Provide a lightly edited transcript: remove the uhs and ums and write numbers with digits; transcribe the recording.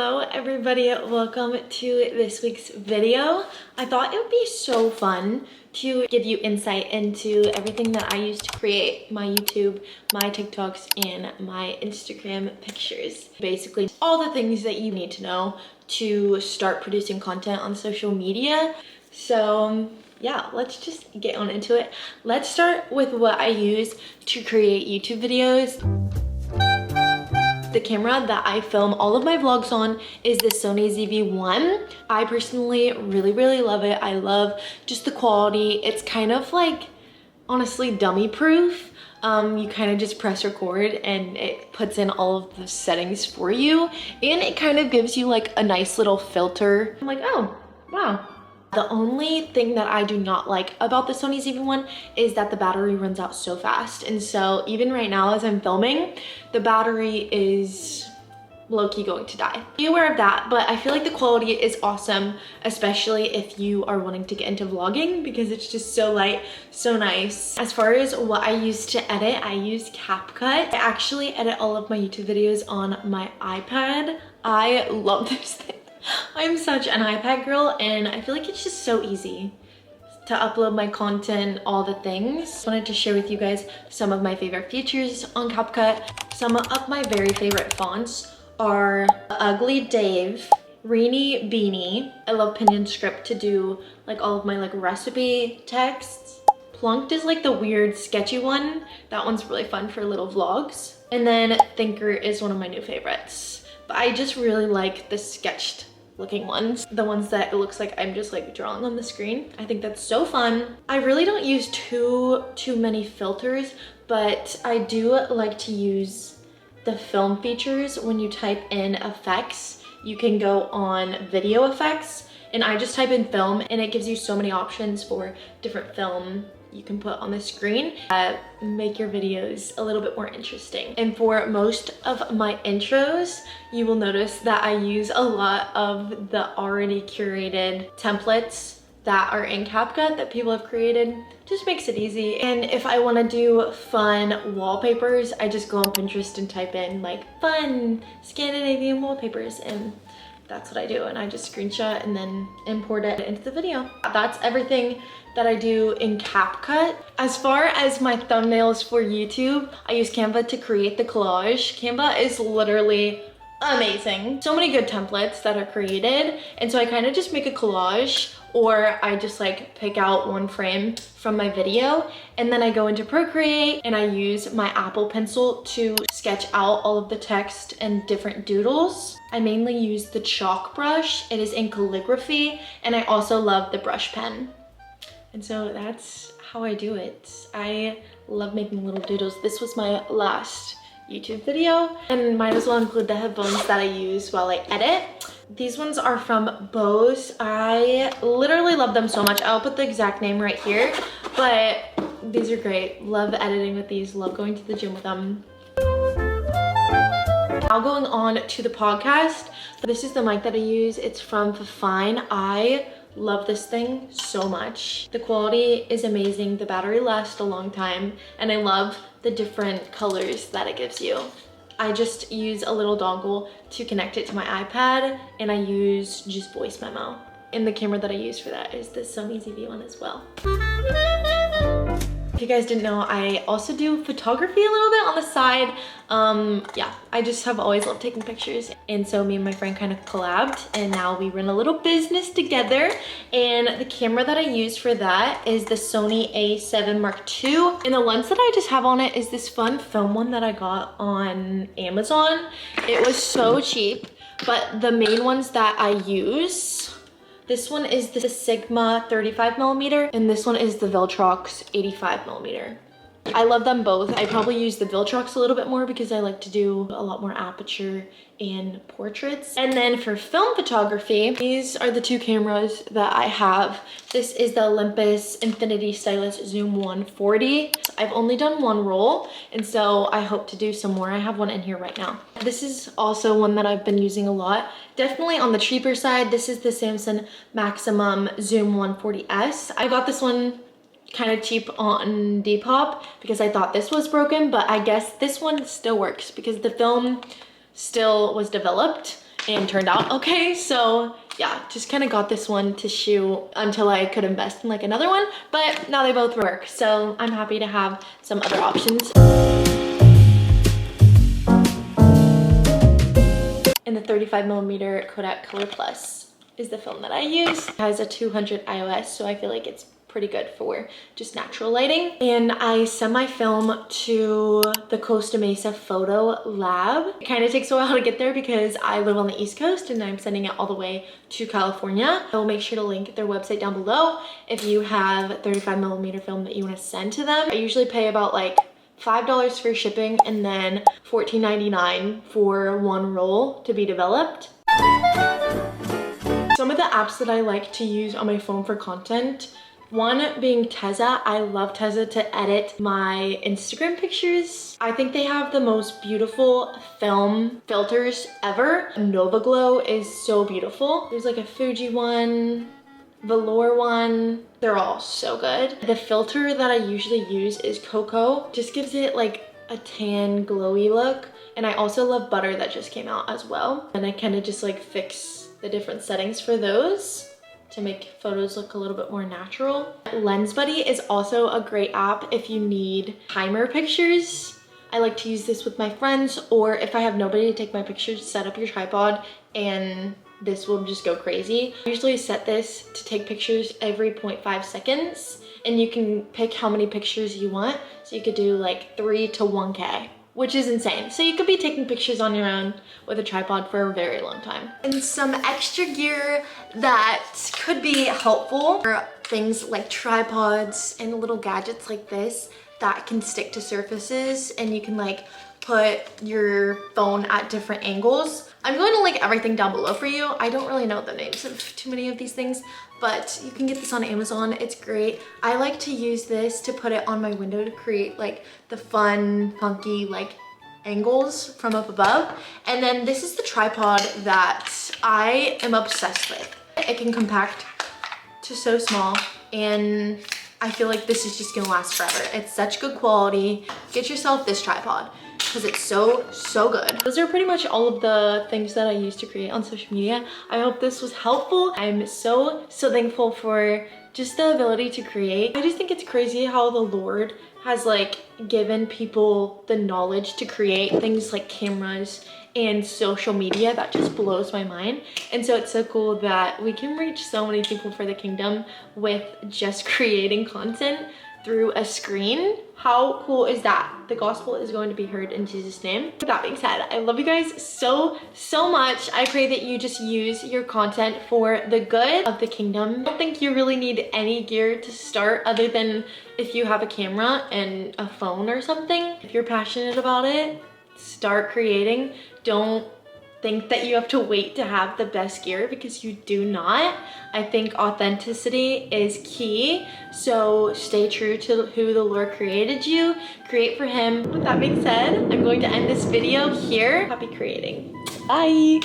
Hello everybody, welcome to this week's video. I thought it would be so fun to give you insight into everything that I use to create my YouTube, my TikToks, and my Instagram pictures. Basically, all the things that you need to know to start producing content on social media. So yeah, let's just get on into it. Let's start with what I use to create YouTube videos. The camera that I film all of my vlogs on is the Sony ZV-1. I personally really love it. I love just the quality. It's kind of like, honestly, dummy proof. You kind of just press record and it puts in all of the settings for you. And it kind of gives you like a nice little filter. I'm like, oh, wow. The only thing that I do not like about the Sony ZV-1 is that the battery runs out so fast. And so even right now as I'm filming, the battery is low-key going to die. Be aware of that, but I feel like the quality is awesome, especially if you are wanting to get into vlogging because it's just so light, so nice. As far as what I use to edit, I use CapCut. I actually edit all of my YouTube videos on my iPad. I love this thing. I'm such an iPad girl and I feel like it's just so easy to upload my content, all the things. I wanted to share with you guys some of my favorite features on CapCut. Some of my very favorite fonts are Ugly Dave, Reenie Beanie. I love Pinyin Script to do like all of my like recipe texts. Plunked is like the weird sketchy one. That one's really fun for little vlogs. And then Thinker is one of my new favorites. But I just really like the sketched looking ones, the ones that it looks like I'm just like drawing on the screen. I think that's so fun. I really don't use too many filters, but I do like to use the film features. When you type in effects, you can go on video effects, and I just type in film and it gives you so many options for different film you can put on the screen that make your videos a little bit more interesting. And for most of my intros, you will notice that I use a lot of the already curated templates that are in CapCut that people have created. Just makes it easy. And if I want to do fun wallpapers, I just go on Pinterest and type in like fun Scandinavian wallpapers, and that's what I do. And I just screenshot and then import it into the video. That's everything that I do in CapCut. As far as my thumbnails for YouTube, I use Canva to create the collage. Canva is literally amazing. So many good templates that are created. And so I kind of just make a collage, or I just like pick out one frame from my video, and then I go into Procreate and I use my Apple Pencil to sketch out all of the text and different doodles. I mainly use the chalk brush. It is in calligraphy, and I also love the brush pen. And so that's how I do it. I love making little doodles. This was my last YouTube video, and might as well include the headphones that I use while I edit. These ones are from Bose. I literally love them so much. I'll put the exact name right here, but these are great. Love editing with these, love going to the gym with them. Now going on to the podcast. This is the mic that I use. It's from Fifine. I love this thing so much. The quality is amazing. The battery lasts a long time, and I love the different colors that it gives you. I just use a little dongle to connect it to my iPad, and I use just voice memo. And the camera that I use for that is the Sony ZV-1 as well. If you guys didn't know, I also do photography a little bit on the side. Yeah, I just have always loved taking pictures. And so me and my friend kind of collabed, and now we run a little business together. And the camera that I use for that is the Sony A7 Mark II. And the lens that I just have on it is this fun film one that I got on Amazon. It was so cheap, but the main ones that I use, this one is the Sigma 35mm, and this one is the Viltrox 85mm. I love them both. I probably use the Viltrox a little bit more because I like to do a lot more aperture and portraits. And then for film photography, these are the two cameras that I have. This is the Olympus Infinity Stylus Zoom 140. I've only done one roll, and so I hope to do some more. I have one in here right now. This is also one that I've been using a lot. Definitely on the cheaper side. This is the Samsung Maximum Zoom 140S. I got this one kind of cheap on Depop because I thought this was broken, but I guess this one still works because the film still was developed and turned out okay. So yeah, just kind of got this one to shoot until I could invest in like another one, but now they both work. So I'm happy to have some other options. And the 35mm Kodak Color Plus is the film that I use. It has a 200 ISO, so I feel like it's pretty good for just natural lighting. And I sent my film to the Costa Mesa Photo Lab. It kind of takes a while to get there because I live on the East Coast and I'm sending it all the way to California. I will make sure to link their website down below if you have 35mm film that you want to send to them. I usually pay about like $5 for shipping and then $14.99 for one roll to be developed. Some of the apps that I like to use on my phone for content, one being Tezza. I love Tezza to edit my Instagram pictures. I think they have the most beautiful film filters ever. Nova Glow is so beautiful. There's like a Fuji one, velour one. They're all so good. The filter that I usually use is Cocoa. Just gives it like a tan glowy look. And I also love Butter that just came out as well. And I kind of just like fix the different settings for those to make photos look a little bit more natural. Lens Buddy is also a great app if you need timer pictures. I like to use this with my friends, or if I have nobody to take my pictures, set up your tripod and this will just go crazy. I usually set this to take pictures every 0.5 seconds and you can pick how many pictures you want. So you could do like 3 to 1K, which is insane. So you could be taking pictures on your own with a tripod for a very long time. And some extra gear that could be helpful for things like tripods and little gadgets like this that can stick to surfaces, and you can like put your phone at different angles. I'm going to link everything down below for you. I don't really know the names of too many of these things, but you can get this on Amazon. It's great. I like to use this to put it on my window to create like the fun, funky like angles from up above. And then this is the tripod that I am obsessed with. It can compact to so small, and I feel like this is just gonna last forever. It's such good quality. Get yourself this tripod because it's so good. Those are pretty much all of the things that I use to create on social media. I hope this was helpful. I'm so thankful for just the ability to create. I just think it's crazy how the Lord has like given people the knowledge to create things like cameras and social media. That just blows my mind. And so it's so cool that we can reach so many people for the kingdom with just creating content through a screen. How cool is that? The gospel is going to be heard in Jesus' name. With that being said, I love you guys so much. I pray that you just use your content for the good of the kingdom. I don't think you really need any gear to start other than if you have a camera and a phone or something. If you're passionate about it, start creating. Don't think that you have to wait to have the best gear, because you do not. I think authenticity is key. So stay true to who the Lord created you. Create for him. With that being said, I'm going to end this video here. Happy creating. Bye.